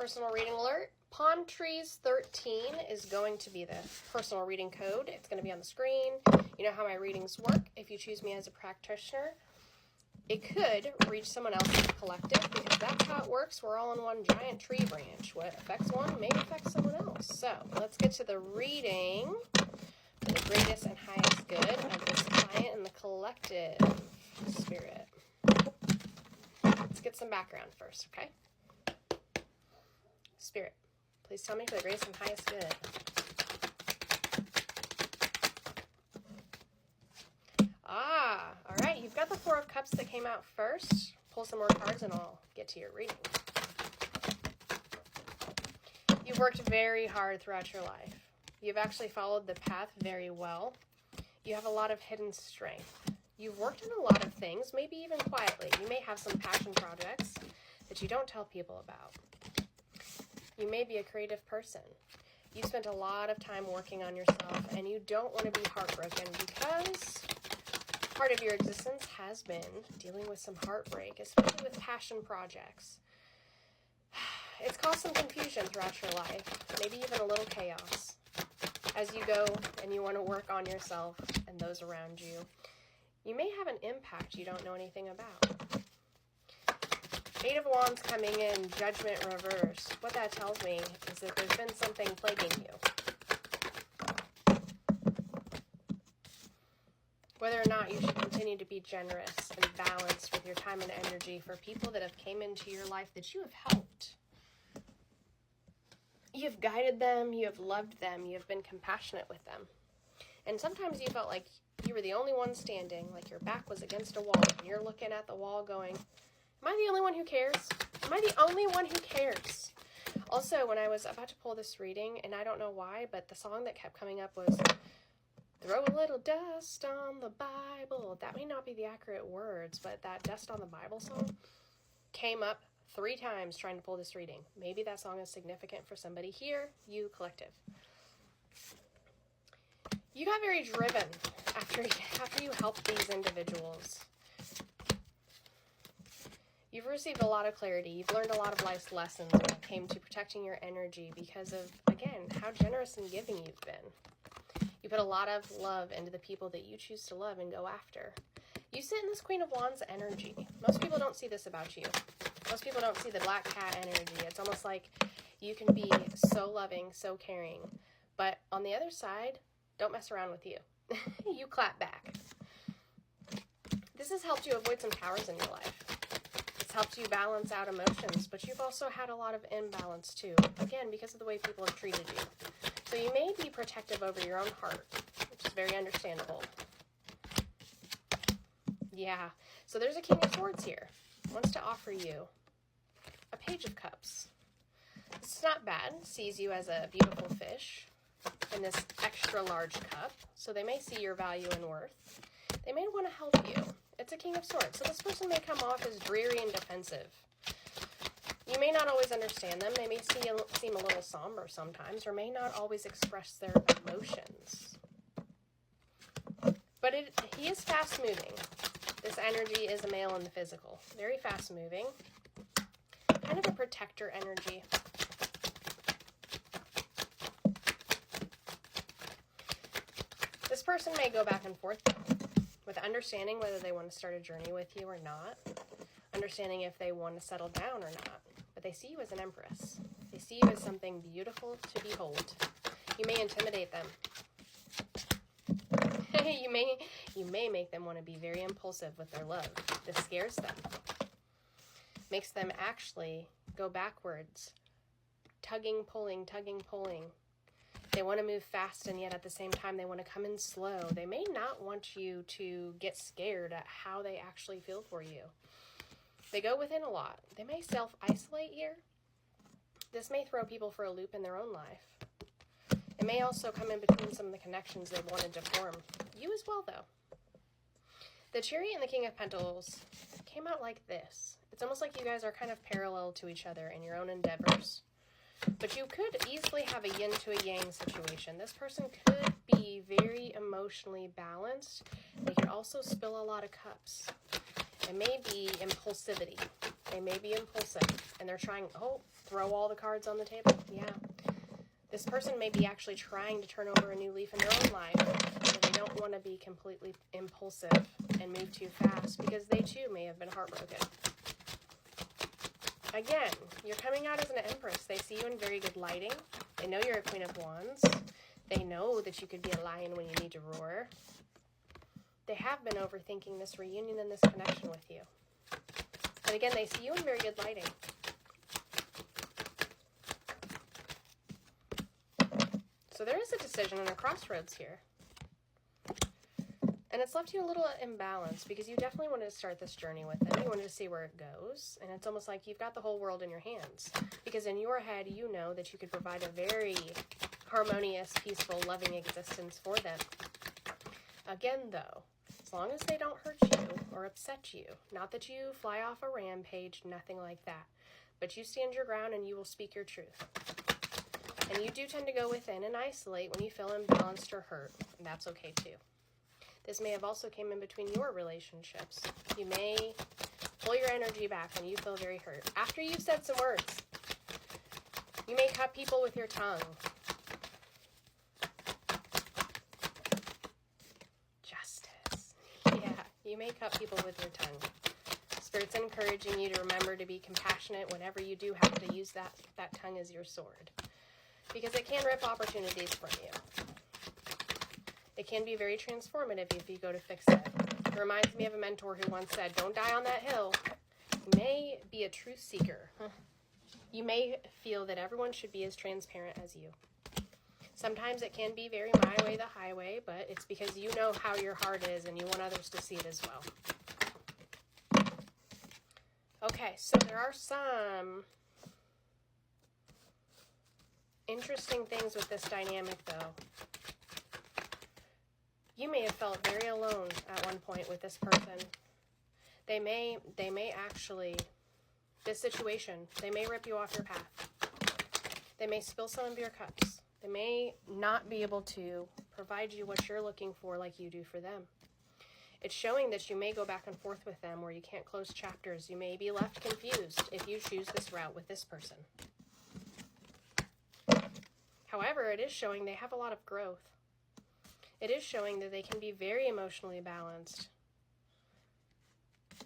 Personal reading alert. Palmtrees13 is going to be the personal reading code. It's going to be on the screen. You know how my readings work. If you choose me as a practitioner, it could reach someone else's collective because that's how it works. We're all in one giant tree branch. What affects one may affect someone else. So let's get to the reading for the greatest and highest good of this client and the collective spirit. Let's get some background first, okay? Spirit, please tell me for the greatest and highest good. All right, you've got the Four of Cups that came out first. Pull some more cards and I'll get to your reading. You've worked very hard throughout your life. You've actually followed the path very well. You have a lot of hidden strength. You've worked on a lot of things, maybe even quietly. You may have some passion projects that you don't tell people about. You may be a creative person. You've spent a lot of time working on yourself and you don't want to be heartbroken because part of your existence has been dealing with some heartbreak, especially with passion projects. It's caused some confusion throughout your life, maybe even a little chaos. As you go and you want to work on yourself and those around you, you may have an impact you don't know anything about. Eight of Wands coming in, Judgment reversed. What that tells me is that there's been something plaguing you. Whether or not you should continue to be generous and balanced with your time and energy for people that have came into your life that you have helped. You have guided them, you have loved them, you have been compassionate with them. And sometimes you felt like you were the only one standing, like your back was against a wall, and you're looking at the wall going, am I the only one who cares? Am I the only one who cares? Also, when I was about to pull this reading, and I don't know why, but the song that kept coming up was, throw a little dust on the Bible. That may not be the accurate words, but that Dust on the Bible song came up 3 times trying to pull this reading. Maybe that song is significant for somebody here, you collective. You got very driven after you helped these individuals. You've received a lot of clarity. You've learned a lot of life's lessons when it came to protecting your energy because of, again, how generous and giving you've been. You put a lot of love into the people that you choose to love and go after. You sit in this Queen of Wands energy. Most people don't see this about you. Most people don't see the black cat energy. It's almost like you can be so loving, so caring. But on the other side, don't mess around with you. You clap back. This has helped you avoid some towers in your life. It's helped you balance out emotions, but you've also had a lot of imbalance too. Again, because of the way people have treated you. So you may be protective over your own heart, which is very understandable. Yeah, so there's a King of Swords here. Wants to offer you a Page of Cups. It's not bad. Sees you as a beautiful fish in this extra large cup. So they may see your value and worth. They may want to help you. It's a King of Swords. So this person may come off as dreary and defensive. You may not always understand them. They may seem a little somber sometimes, or may not always express their emotions. But he is fast-moving. This energy is a male in the physical. Very fast-moving. Kind of a protector energy. This person may go back and forth with understanding whether they want to start a journey with you or not. Understanding if they want to settle down or not. But they see you as an empress. They see you as something beautiful to behold. You may intimidate them. You may make them want to be very impulsive with their love. This scares them. Makes them actually go backwards. Tugging, pulling. They want to move fast, and yet at the same time they want to come in slow. They may not want you to get scared at how they actually feel for you. They go within a lot. They may self-isolate here. This may throw people for a loop in their own life. It may also come in between some of the connections they've wanted to form. You as well, though. The Chariot and the King of Pentacles came out like this. It's almost like you guys are kind of parallel to each other in your own endeavors. But you could easily have a yin to a yang situation. This person could be very emotionally balanced. They could also spill a lot of cups. It may be impulsivity. They may be impulsive, and they're trying, throw all the cards on the table. Yeah. This person may be actually trying to turn over a new leaf in their own life, but they don't want to be completely impulsive and move too fast because they too may have been heartbroken. Again, you're coming out as an Empress. They see you in very good lighting. They know you're a Queen of Wands. They know that you could be a lion when you need to roar. They have been overthinking this reunion and this connection with you. And again, they see you in very good lighting. So there is a decision and a crossroads here. And it's left you a little imbalanced because you definitely wanted to start this journey with them. You wanted to see where it goes. And it's almost like you've got the whole world in your hands. Because in your head, you know that you could provide a very harmonious, peaceful, loving existence for them. Again, though, as long as they don't hurt you or upset you, not that you fly off a rampage, nothing like that, but you stand your ground and you will speak your truth. And you do tend to go within and isolate when you feel imbalanced or hurt, and that's okay too. This may have also came in between your relationships. You may pull your energy back when you feel very hurt. After you've said some words, you may cut people with your tongue. Justice. Yeah, you may cut people with your tongue. Spirit's encouraging you to remember to be compassionate whenever you do have to use that tongue as your sword. Because it can rip opportunities from you. It can be very transformative if you go to fix it. It reminds me of a mentor who once said, don't die on that hill. You may be a truth seeker. You may feel that everyone should be as transparent as you. Sometimes it can be very my way the highway, but it's because you know how your heart is and you want others to see it as well. Okay, so there are some interesting things with this dynamic, though. You may have felt very alone at one point with this person. They may actually, this situation, they may rip you off your path. They may spill some of your cups. They may not be able to provide you what you're looking for like you do for them. It's showing that you may go back and forth with them where you can't close chapters. You may be left confused if you choose this route with this person. However, it is showing they have a lot of growth. It is showing that they can be very emotionally balanced,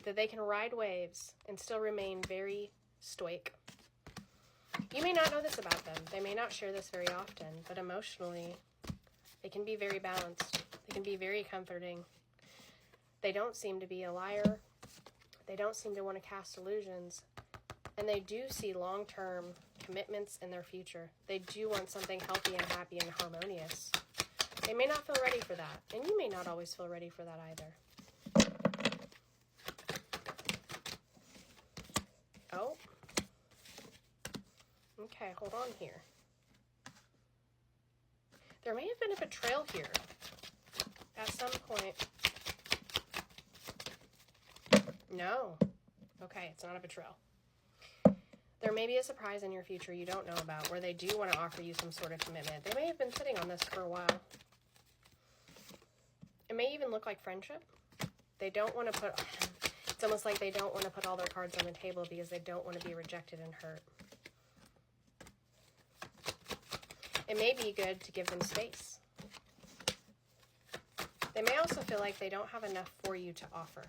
that they can ride waves and still remain very stoic. You may not know this about them. They may not share this very often, but emotionally, they can be very balanced. They can be very comforting. They don't seem to be a liar. They don't seem to want to cast illusions. And they do see long-term commitments in their future. They do want something healthy and happy and harmonious. They may not feel ready for that, and you may not always feel ready for that either. Oh. Okay, hold on here. There may have been a betrayal here at some point. No. Okay, it's not a betrayal. There may be a surprise in your future you don't know about where they do want to offer you some sort of commitment. They may have been sitting on this for a while. It may even look like friendship. They don't want to put, it's almost like they don't want to put all their cards on the table because they don't want to be rejected and hurt. It may be good to give them space. They may also feel like they don't have enough for you to offer.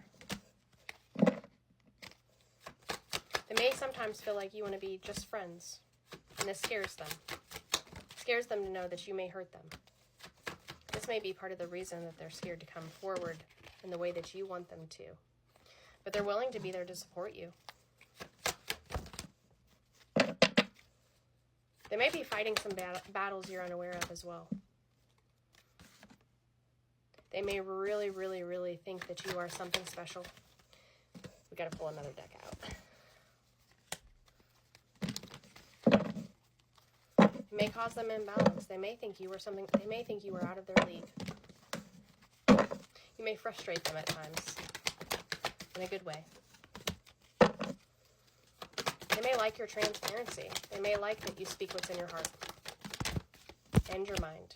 They may sometimes feel like you want to be just friends, and this scares them. It scares them to know that you may hurt them. This may be part of the reason that they're scared to come forward in the way that you want them to. But they're willing to be there to support you. They may be fighting some battles you're unaware of as well. They may really, really, really think that you are something special. We got to pull another deck out. It may cause them imbalance. They may think you were something. They may think you were out of their league. You may frustrate them at times, in a good way. They may like your transparency. They may like that you speak what's in your heart and your mind.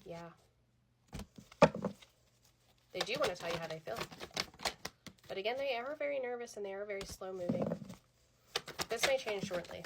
Yeah. They do want to tell you how they feel. But again, they are very nervous and they are very slow moving. This may change shortly.